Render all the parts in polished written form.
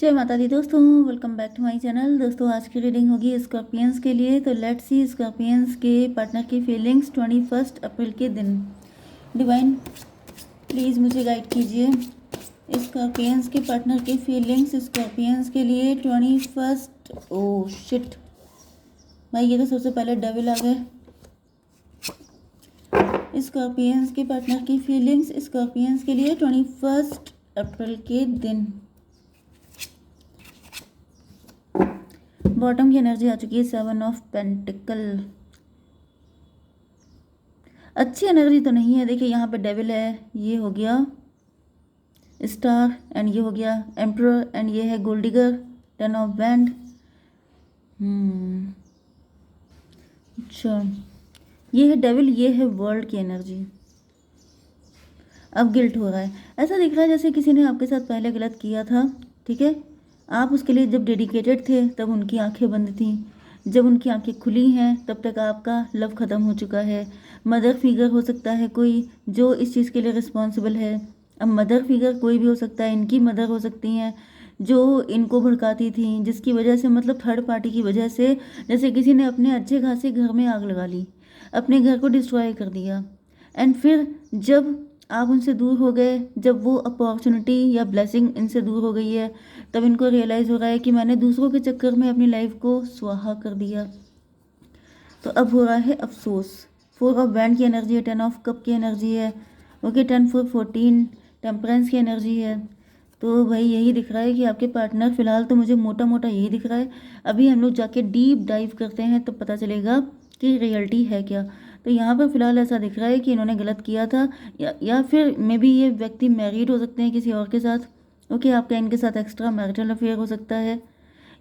जय माता दी दोस्तों, welcome back to my channel. दोस्तों आज की रीडिंग होगी स्कॉर्पियंस के लिए। तो लेट्स सी स्कॉर्पियंस के पार्टनर की फीलिंग्स 21 अप्रैल के दिन। डिवाइन प्लीज़ मुझे गाइड कीजिए। स्कॉर्पियंस के पार्टनर की फीलिंग्स स्कॉर्पियंस के लिए 21। ओह शिट भाई, ये तो सबसे पहले डेविल आ गए। स्कॉर्पियंस के पार्टनर की फीलिंग्स स्कॉर्पियंस के लिए 21 अप्रैल के दिन। बॉटम की एनर्जी आ चुकी है 7 ऑफ पेंटिकल। अच्छी एनर्जी तो नहीं है। देखिए यहाँ पे डेविल है, ये हो गया स्टार एंड ये हो गया एम्परर एंड ये है गोल्ड डिगर, 10 ऑफ बैंड। अच्छा, ये है डेविल, ये है वर्ल्ड की एनर्जी। अब गिल्ट हो रहा है। ऐसा दिख रहा है जैसे किसी ने आपके साथ पहले गलत किया था, ठीक है। आप उसके लिए जब डेडिकेटेड थे तब उनकी आंखें बंद थीं, जब उनकी आंखें खुली हैं तब तक आपका लव ख़त्म हो चुका है। मदर फिगर हो सकता है कोई जो इस चीज़ के लिए रिस्पॉन्सिबल है। अब मदर फिगर कोई भी हो सकता है, इनकी मदर हो सकती हैं जो इनको भड़काती थी, जिसकी वजह से मतलब थर्ड पार्टी की वजह से, जैसे किसी ने अपने अच्छे खासे घर में आग लगा ली, अपने घर को डिस्ट्रॉय कर दिया। एंड फिर जब आप उनसे दूर हो गए, जब वो अपॉर्चुनिटी या ब्लेसिंग इनसे दूर हो गई है, तब इनको रियलाइज़ हो रहा है कि मैंने दूसरों के चक्कर में अपनी लाइफ को स्वाहा कर दिया। तो अब हो रहा है अफसोस। 4 ऑफ बैंड की एनर्जी है, 10 ऑफ कप की एनर्जी है, ओके, 10 4 14 टेम्परेंस की एनर्जी है। तो भाई यही दिख रहा है कि आपके पार्टनर, फिलहाल तो मुझे मोटा मोटा यही दिख रहा है। अभी हम लोग जाके डीप डाइव करते हैं तो पता चलेगा कि रियलिटी है क्या। तो यहाँ पर फिलहाल ऐसा दिख रहा है कि इन्होंने गलत किया था, या फिर मे बी ये व्यक्ति मैरिड हो सकते हैं किसी और के साथ, ओके। आपका इनके साथ एक्स्ट्रा मैरिटल अफेयर हो सकता है,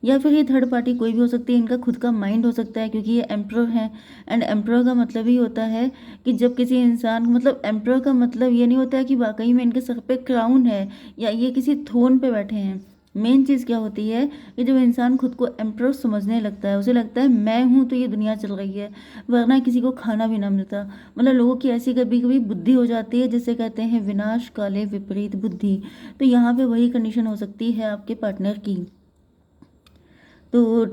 या फिर ये थर्ड पार्टी कोई भी हो सकती है। इनका खुद का माइंड हो सकता है क्योंकि ये एम्परर हैं, एंड एम्परर का मतलब ही होता है कि जब किसी इंसान, मतलब एम्परर का मतलब ये नहीं होता है कि वाकई में इनके सर पे क्राउन है या ये किसी थ्रोन पे बैठे हैं। मेन चीज़ क्या होती है कि जब इंसान खुद को एम्परर समझने लगता है, उसे लगता है मैं हूँ तो ये दुनिया चल रही है, वरना किसी को खाना भी ना मिलता। मतलब लोगों की ऐसी कभी कभी बुद्धि हो जाती है जिसे कहते हैं विनाश काले विपरीत बुद्धि। तो यहाँ पे वही कंडीशन हो सकती है आपके पार्टनर की। तो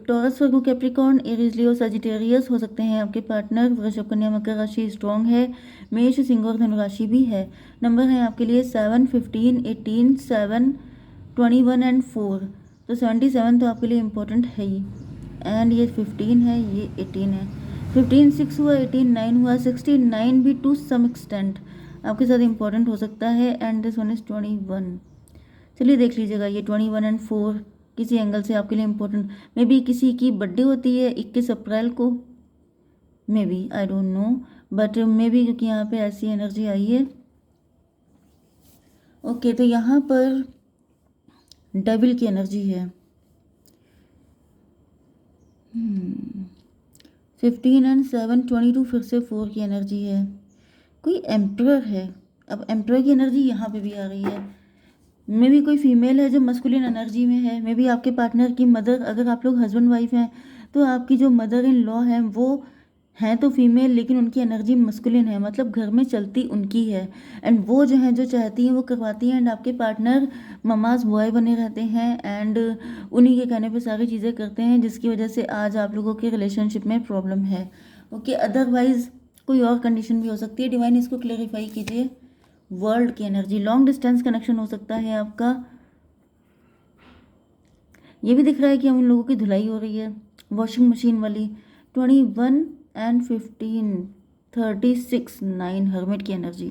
टॉरस, वर्गो, कैप्रिकॉर्न, एरीज, लियो, सजिटेरियस हो सकते हैं आपके पार्टनर। वृषभ, कन्या, मकर राशि स्ट्रॉन्ग है। मेष, सिंह और धनु राशि भी है। नंबर है आपके लिए 7 15 18 7 21 एंड 4। तो 77 तो आपके लिए इम्पोर्टेंट है ही, एंड ये 15 है, ये 18 है। 15 6 हुआ, 18 9 हुआ, 69 भी टू सम एक्सटेंट आपके साथ इम्पोर्टेंट हो सकता है। And this one is 21। चलिए देख लीजिएगा, ये 21 एंड 4 किसी एंगल से आपके लिए इम्पोर्टेंट। मे बी किसी की बर्थडे होती है 21 अप्रैल को, may be, I don't know, but may be, क्योंकि यहाँ पे ऐसी एनर्जी आई है। ओके, तो यहाँ पर डेविल की एनर्जी है। 15 एंड 7 22, फिर से 4 की एनर्जी है। कोई एम्परर है। अब एम्परर की एनर्जी यहाँ पे भी आ रही है। मे भी कोई फीमेल है जो मस्कुलिन एनर्जी में है। मे बी आपके पार्टनर की मदर, अगर आप लोग हस्बैंड वाइफ हैं तो आपकी जो मदर इन लॉ हैं वो हैं तो फीमेल, लेकिन उनकी एनर्जी मस्कुलिन है, मतलब घर में चलती उनकी है। एंड वो जो हैं जो चाहती हैं वो करवाती हैं। एंड आपके पार्टनर ममाज बॉय बने रहते हैं एंड उन्हीं के कहने पे सारी चीज़ें करते हैं, जिसकी वजह से आज आप लोगों के रिलेशनशिप में प्रॉब्लम है, ओके। अदरवाइज कोई और कंडीशन भी हो सकती है। डिवाइन इसको क्लेरिफाई कीजिए। वर्ल्ड की एनर्जी, लॉन्ग डिस्टेंस कनेक्शन हो सकता है आपका। ये भी दिख रहा है कि हम उन लोगों की धुलाई हो रही है, वॉशिंग मशीन वाली। 21 एंड 15 36 9 हर्मिट की एनर्जी।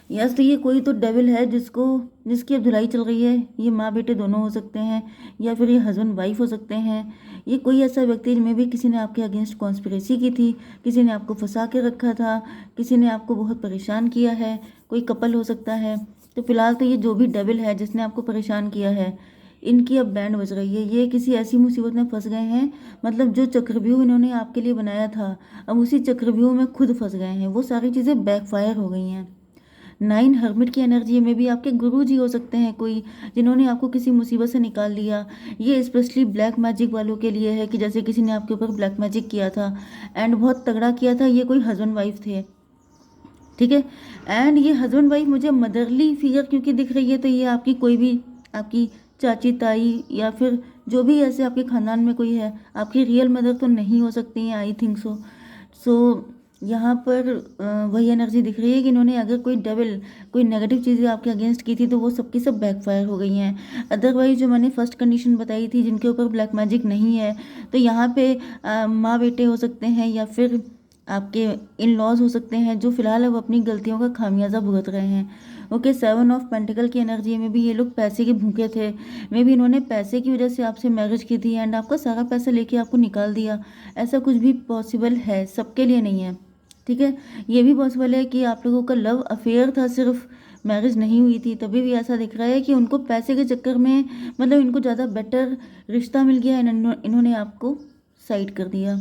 यस, तो ये कोई तो डेविल है जिसकी अब धुलाई चल रही है। ये माँ बेटे दोनों हो सकते हैं, या फिर ये हस्बैंड वाइफ हो सकते हैं। ये कोई ऐसा व्यक्ति जिनमें भी किसी ने आपके अगेंस्ट कॉन्स्पिरेसी की थी, किसी ने आपको फंसा के रखा था, किसी ने आपको बहुत परेशान किया है। कोई कपल हो सकता है। तो फिलहाल तो ये जो भी डेविल है जिसने आपको परेशान किया है, इनकी अब बैंड बज रही है। ये किसी ऐसी मुसीबत में फंस गए हैं, मतलब जो चक्रव्यूह इन्होंने आपके लिए बनाया था, अब उसी चक्रव्यूह में खुद फंस गए हैं। वो सारी चीज़ें बैकफायर हो गई हैं। 9 हर्मिट की एनर्जी में भी आपके गुरु जी हो सकते हैं कोई, जिन्होंने आपको किसी मुसीबत से निकाल लिया। ये स्पेशली ब्लैक मैजिक वालों के लिए है कि जैसे किसी ने आपके ऊपर ब्लैक मैजिक किया था एंड बहुत तगड़ा किया था। ये कोई हस्बैंड वाइफ थे, ठीक है। एंड ये हस्बैंड वाइफ मुझे मदरली फिगर क्योंकि दिख रही है, तो ये आपकी कोई भी आपकी चाची ताई या फिर जो भी ऐसे आपके खानदान में कोई है, आपकी रियल मदर तो नहीं हो सकती हैं, आई थिंक सो। यहाँ पर वही एनर्जी दिख रही है कि इन्होंने अगर कोई डेविल, कोई नेगेटिव चीज़ें आपके अगेंस्ट की थी तो वो सबकी सब बैकफायर हो गई हैं। अदरवाइज जो मैंने फर्स्ट कंडीशन बताई थी जिनके ऊपर ब्लैक मैजिक नहीं है, तो यहाँ पे माँ बेटे हो सकते हैं या फिर आपके इन लॉज हो सकते हैं जो फिलहाल अब अपनी गलतियों का खामियाजा भुगत रहे हैं। ओके, 7 ऑफ पेंटिकल की एनर्जी में भी ये लोग पैसे के भूखे थे। मे भी इन्होंने पैसे की वजह से आपसे मैरिज की थी एंड आपका सारा पैसा लेके आपको निकाल दिया। ऐसा कुछ भी पॉसिबल है, सबके लिए नहीं है, ठीक है। ये भी पॉसिबल है कि आप लोगों का लव अफेयर था, सिर्फ मैरिज नहीं हुई थी। तभी भी ऐसा दिख रहा है कि उनको पैसे के चक्कर में, मतलब इनको ज़्यादा बेटर रिश्ता मिल गया, इन्होंने आपको साइड कर दिया।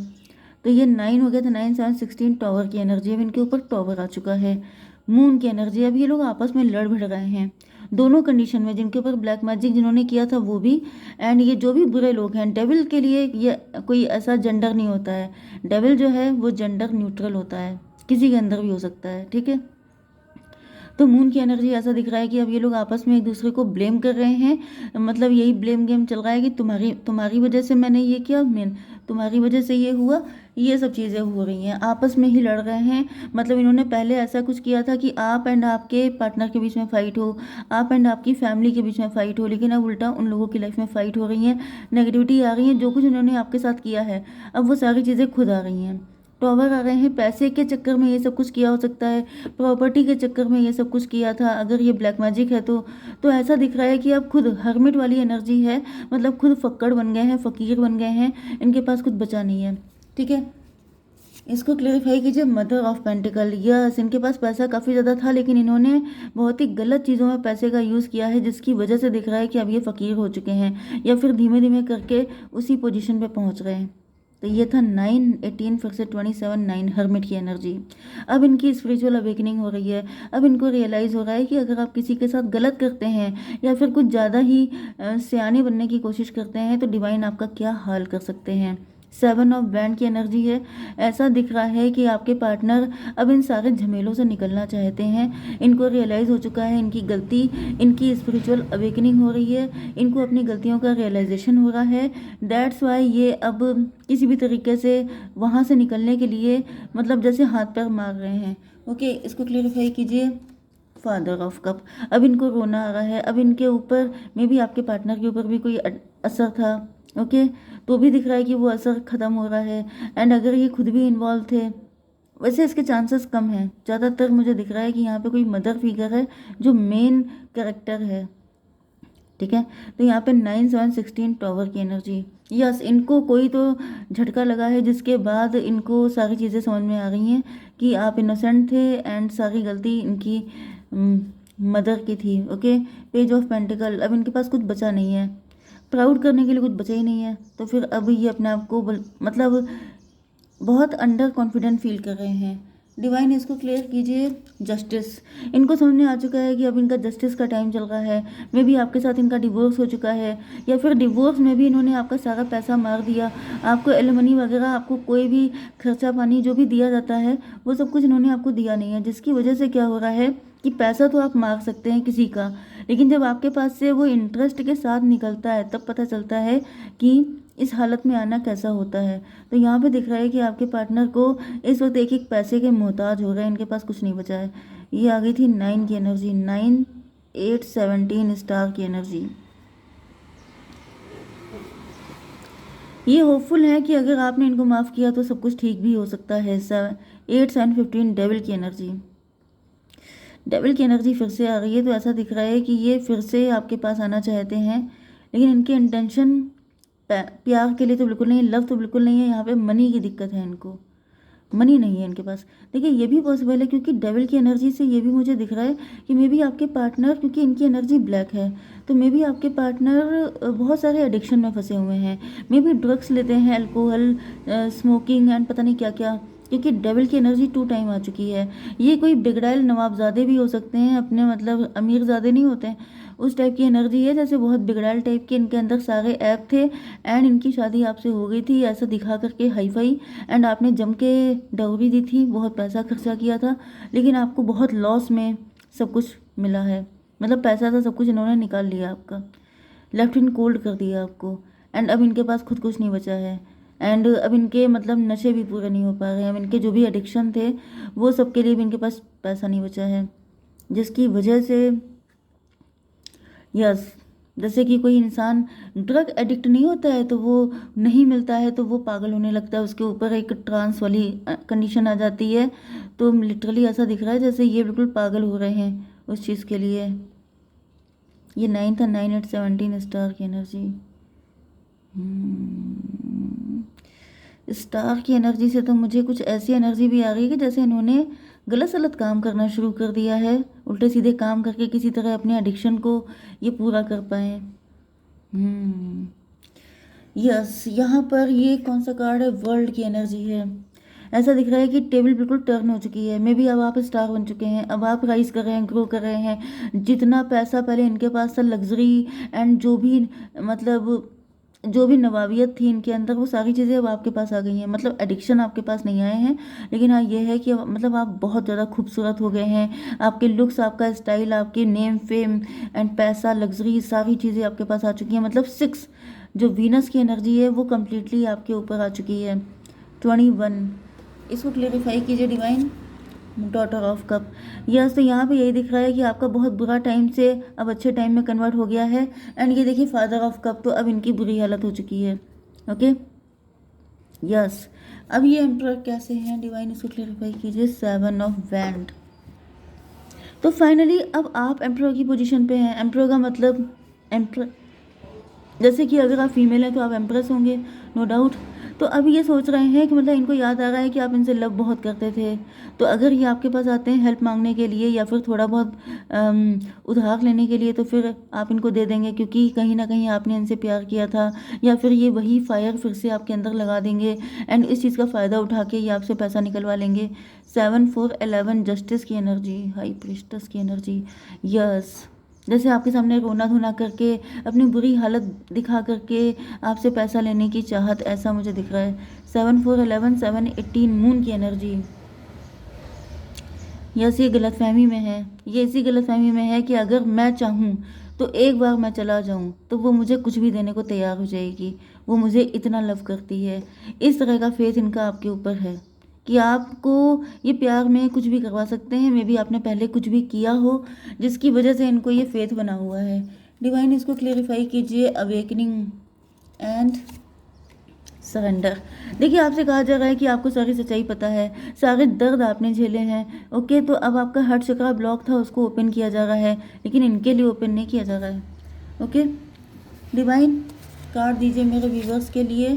तो ये 9 हो गया था, 9 7 16 टॉवर की एनर्जी। अब इनके ऊपर टॉवर आ चुका है, मून की एनर्जी। अब ये लोग आपस में लड़ भिड़ रहे हैं दोनों कंडीशन में, जिनके ऊपर ब्लैक मैजिक जिन्होंने किया था वो भी, एंड ये जो भी बुरे लोग हैं। डेविल के लिए ये कोई ऐसा जेंडर नहीं होता है, डेविल जो है वो जेंडर न्यूट्रल होता है, किसी के अंदर भी हो सकता है, ठीक है। तो मून की एनर्जी ऐसा दिख रहा है कि अब ये लोग आपस में एक दूसरे को ब्लेम कर रहे हैं, मतलब यही ब्लेम गेम चल रहा है कि तुम्हारी वजह से मैंने ये किया, तुम्हारी वजह से ये हुआ, ये सब चीज़ें हो रही हैं, आपस में ही लड़ रहे हैं। मतलब इन्होंने पहले ऐसा कुछ किया था कि आप एंड आपके पार्टनर के बीच में फाइट हो, आप एंड आपकी फैमिली के बीच में फाइट हो, लेकिन अब उल्टा उन लोगों की लाइफ में फाइट हो रही है, नेगेटिविटी आ रही है। जो कुछ उन्होंने आपके साथ किया है अब वो सारी चीज़ें खुद आ रही हैं। टॉवर आ रहे हैं, पैसे के चक्कर में ये सब कुछ किया हो सकता है, प्रॉपर्टी के चक्कर में ये सब कुछ किया था। अगर ये ब्लैक मैजिक है तो ऐसा दिख रहा है कि अब खुद हर्मिट वाली एनर्जी है, मतलब खुद फक्कड़ बन गए हैं, फकीर बन गए हैं, इनके पास कुछ बचा नहीं है, ठीक है। इसको क्लेरिफाई कीजिए। मदर ऑफ पेंटिकल, यस, इनके पास पैसा काफ़ी ज़्यादा था लेकिन इन्होंने बहुत ही गलत चीज़ों में पैसे का यूज़ किया है, जिसकी वजह से दिख रहा है कि अब ये फ़कीर हो चुके हैं या फिर धीमे धीमे करके उसी पोजीशन पे पहुंच रहे हैं। तो ये था 9 18 फिर से 27 9 हर्मिट की एनर्जी। अब इनकी स्पिरिचुअल अवेकनिंग हो रही है। अब इनको रियलाइज़ हो रहा है कि अगर आप किसी के साथ गलत करते हैं या फिर कुछ ज़्यादा ही सयाने बनने की कोशिश करते हैं तो डिवाइन आपका क्या हाल कर सकते हैं। 7 ऑफ बैंड की एनर्जी है। ऐसा दिख रहा है कि आपके पार्टनर अब इन सारे झमेलों से निकलना चाहते हैं। इनको रियलाइज़ हो चुका है इनकी गलती, इनकी स्पिरिचुअल अवेकनिंग हो रही है, इनको अपनी गलतियों का रियलाइजेशन हो रहा है। दैट्स वाई ये अब किसी भी तरीके से वहाँ से निकलने के लिए, मतलब जैसे हाथ पैर मार रहे हैं। ओके, इसको क्लियरिफाई कीजिए। फादर ऑफ कप, अब इनको रोना आ रहा है। अब इनके ऊपर मे भी आपके पार्टनर के ऊपर भी कोई असर था, ओके, तो भी दिख रहा है कि वो असर ख़त्म हो रहा है। एंड अगर ये खुद भी इन्वॉल्व थे, वैसे इसके चांसेस कम हैं, ज़्यादातर मुझे दिख रहा है कि यहाँ पे कोई मदर फिगर है जो मेन कैरेक्टर है, ठीक है। तो यहाँ पे 9 7 16 टॉवर की एनर्जी। यस, इनको कोई तो झटका लगा है जिसके बाद इनको सारी चीज़ें समझ में आ रही हैं कि आप इनोसेंट थे एंड सारी गलती इनकी मदर की थी। ओके, पेज ऑफ पेंटिकल, अब इनके पास कुछ बचा नहीं है, प्राउड करने के लिए कुछ बचा ही नहीं है। तो फिर अब ये अपने आप को मतलब बहुत अंडर कॉन्फिडेंट फील कर रहे हैं। डिवाइन, इसको क्लियर कीजिए। जस्टिस, इनको समझ में आ चुका है कि अब इनका जस्टिस का टाइम चल रहा है। मे भी आपके साथ इनका डिवोर्स हो चुका है या फिर डिवोर्स में भी इन्होंने आपका सारा पैसा मार दिया। आपको एलिमनी वगैरह, आपको कोई भी खर्चा पानी जो भी दिया जाता है वो सब कुछ इन्होंने आपको दिया नहीं है, जिसकी वजह से क्या हो रहा है कि पैसा तो आप मार सकते हैं किसी का, लेकिन जब आपके पास से वो इंटरेस्ट के साथ निकलता है तब पता चलता है कि इस हालत में आना कैसा होता है। तो यहाँ पे दिख रहा है कि आपके पार्टनर को इस वक्त एक एक पैसे के मोहताज हो रहे हैं, इनके पास कुछ नहीं बचा है। ये आ गई थी 9 की एनर्जी, 9 8 17 स्टार की एनर्जी। ये होपफुल है कि अगर आपने इनको माफ़ किया तो सब कुछ ठीक भी हो सकता है। 8 7 15 डेविल की एनर्जी। डेविल की एनर्जी फिर से आ गई है। तो ऐसा दिख रहा है कि ये फिर से आपके पास आना चाहते हैं, लेकिन इनके इंटेंशन प्यार के लिए तो बिल्कुल नहीं है, लव तो बिल्कुल नहीं है। यहाँ पे मनी की दिक्कत है, इनको मनी नहीं है इनके पास। देखिए, ये भी पॉसिबल है क्योंकि डेविल की एनर्जी से ये भी मुझे दिख रहा है कि मे बी आपके पार्टनर, क्योंकि इनकी एनर्जी ब्लैक है, तो मे बी आपके पार्टनर बहुत सारे एडिक्शन में फंसे हुए हैं। मे बी ड्रग्स लेते हैं, अल्कोहल, स्मोकिंग एंड पता नहीं क्या क्या, क्योंकि डेविल की एनर्जी 2 टाइम आ चुकी है। ये कोई बिगड़ाइल नवाबजादे भी हो सकते हैं, अपने मतलब अमीरजादे नहीं होते हैं, उस टाइप की एनर्जी है, जैसे बहुत बिगड़ाइल टाइप के इनके अंदर सारे ऐप थे एंड इनकी शादी आपसे हो गई थी ऐसा दिखा करके हाई फाई, एंड आपने जम के डाउरी दी थी, बहुत पैसा खर्चा किया था, लेकिन आपको बहुत लॉस में सब कुछ मिला है। मतलब पैसा था, सब कुछ इन्होंने निकाल लिया आपका, लेफ्ट इन कोल्ड कर दिया आपको। एंड अब इनके पास खुद कुछ नहीं बचा है। एंड अब इनके मतलब नशे भी पूरे नहीं हो पा रहे हैं। अब इनके जो भी एडिक्शन थे वो सब के लिए भी इनके पास पैसा नहीं बचा है, जिसकी वजह से यस, जैसे कि कोई इंसान ड्रग एडिक्ट नहीं होता है तो वो नहीं मिलता है तो वो पागल होने लगता है, उसके ऊपर एक ट्रांस वाली कंडीशन आ जाती है। तो लिटरली ऐसा दिख रहा है जैसे ये बिल्कुल पागल हो रहे हैं उस चीज़ के लिए। ये 9 था, 9 8 17 स्टार की एनर्जी। स्टार की एनर्जी से तो मुझे कुछ ऐसी एनर्जी भी आ रही है कि जैसे इन्होंने गलत सलत काम करना शुरू कर दिया है, उल्टे सीधे काम करके किसी तरह अपने एडिक्शन को ये पूरा कर पाए। यस, यहाँ पर ये कौन सा कार्ड है, वर्ल्ड की एनर्जी है। ऐसा दिख रहा है कि टेबल बिल्कुल टर्न हो चुकी है। मे बी अब आप स्टार बन चुके हैं, अब आप राइज कर रहे हैं, ग्रो कर रहे हैं। जितना पैसा पहले इनके पास था, लग्जरी एंड जो भी मतलब जो भी नवाबियत थी इनके अंदर, वो सारी चीज़ें अब आपके पास आ गई हैं। मतलब एडिक्शन आपके पास नहीं आए हैं, लेकिन हाँ ये है कि मतलब आप बहुत ज़्यादा खूबसूरत हो गए हैं। आपके लुक्स, आपका स्टाइल, आपके नेम फेम एंड पैसा, लग्जरी, सारी चीज़ें आपके पास आ चुकी हैं। मतलब 6 जो वीनस की एनर्जी है वो कम्प्लीटली आपके ऊपर आ चुकी है। 21 इसको क्लेरिफाई कीजिए divine. Daughter of cup. Yes, तो यहाँ पे यही दिख रहा है कि आपका बहुत बुरा टाइम से अब अच्छे टाइम में कन्वर्ट हो गया है। एंड ये देखिए फादर ऑफ कप, तो अब इनकी बुरी हालत हो चुकी है। ओके यस, अब ये एम्प्रर कैसे हैं डिवाइन, इसको क्लेरिफाई कीजिए। 7 ऑफ वैंड। तो फाइनली अब आप एम्प्रर की पोजीशन पे हैं। एम्प्रर का मतलब एम्प्रर, जैसे कि अगर आप फीमेल हैं तो आप एम्प्रेस होंगे, नो डाउट। तो अब ये सोच रहे हैं कि मतलब इनको याद आ रहा है कि आप इनसे लव बहुत करते थे। तो अगर ये आपके पास आते हैं हेल्प मांगने के लिए या फिर थोड़ा बहुत उधार लेने के लिए, तो फिर आप इनको दे देंगे क्योंकि कहीं ना कहीं आपने इनसे प्यार किया था। या फिर ये वही फायर फिर से आपके अंदर लगा देंगे एंड इस चीज़ का फ़ायदा उठा के ये आपसे पैसा निकलवा लेंगे। 7 4 11 जस्टिस की एनर्जी, हाई प्रीस्टेस की एनर्जी। यस, जैसे आपके सामने रोना धोना करके, अपनी बुरी हालत दिखा करके आपसे पैसा लेने की चाहत, ऐसा मुझे दिख रहा है। 7 4 11 7 18 मून की एनर्जी। यस, ये गलतफहमी में है। ये इसी गलतफहमी में है कि अगर मैं चाहूँ तो एक बार मैं चला जाऊँ तो वो मुझे कुछ भी देने को तैयार हो जाएगी। वो मुझे इतना लव करती है। इस तरह का फेथ इनका आपके ऊपर है कि आपको ये प्यार में कुछ भी करवा सकते हैं। मे बी आपने पहले कुछ भी किया हो जिसकी वजह से इनको ये फेथ बना हुआ है। डिवाइन इसको क्लेरिफाई कीजिए। Awakening and surrender. देखिए आपसे कहा जा रहा है कि आपको सारी सच्चाई पता है, सारे दर्द आपने झेले हैं। ओके, तो अब आपका हार्ट चक्र ब्लॉक था, उसको ओपन किया जा रहा है, लेकिन इनके लिए ओपन नहीं किया जा रहा है। ओके डिवाइन, कार्ड दीजिए मेरे व्यूवर्स के लिए।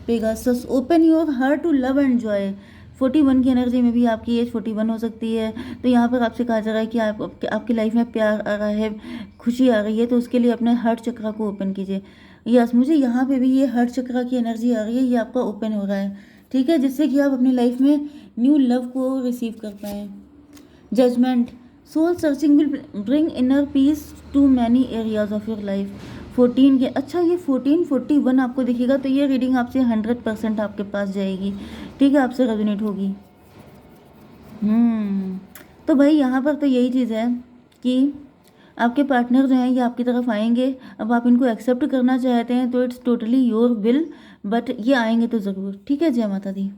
Pegasus, open your heart to love and joy. 41 की एनर्जी में भी आपकी एज 41 हो सकती है। तो यहाँ पर आपसे कहा जा रहा है कि आपकी लाइफ में प्यार आ रहा है, खुशी आ रही है, तो उसके लिए अपने हार्ट चक्र को ओपन कीजिए। यस, मुझे यहाँ पे भी ये हार्ट चक्र की एनर्जी आ रही है, ये आपका ओपन हो रहा है। ठीक है, जिससे कि आप अपनी लाइफ में न्यू लव को रिसीव कर पाएँ। Judgement, soul searching will bring inner peace to many areas of your life. 14 के, अच्छा ये 14 41 आपको दिखेगा, तो ये रीडिंग आपसे 100% आपके पास जाएगी। ठीक है, आपसे रेजोनेट होगी। तो भाई यहाँ पर तो यही चीज़ है कि आपके पार्टनर जो हैं ये आपकी तरफ आएंगे। अब आप इनको एक्सेप्ट करना चाहते हैं तो it's totally your will, but ये आएंगे तो ज़रूर। ठीक है, जय माता दी।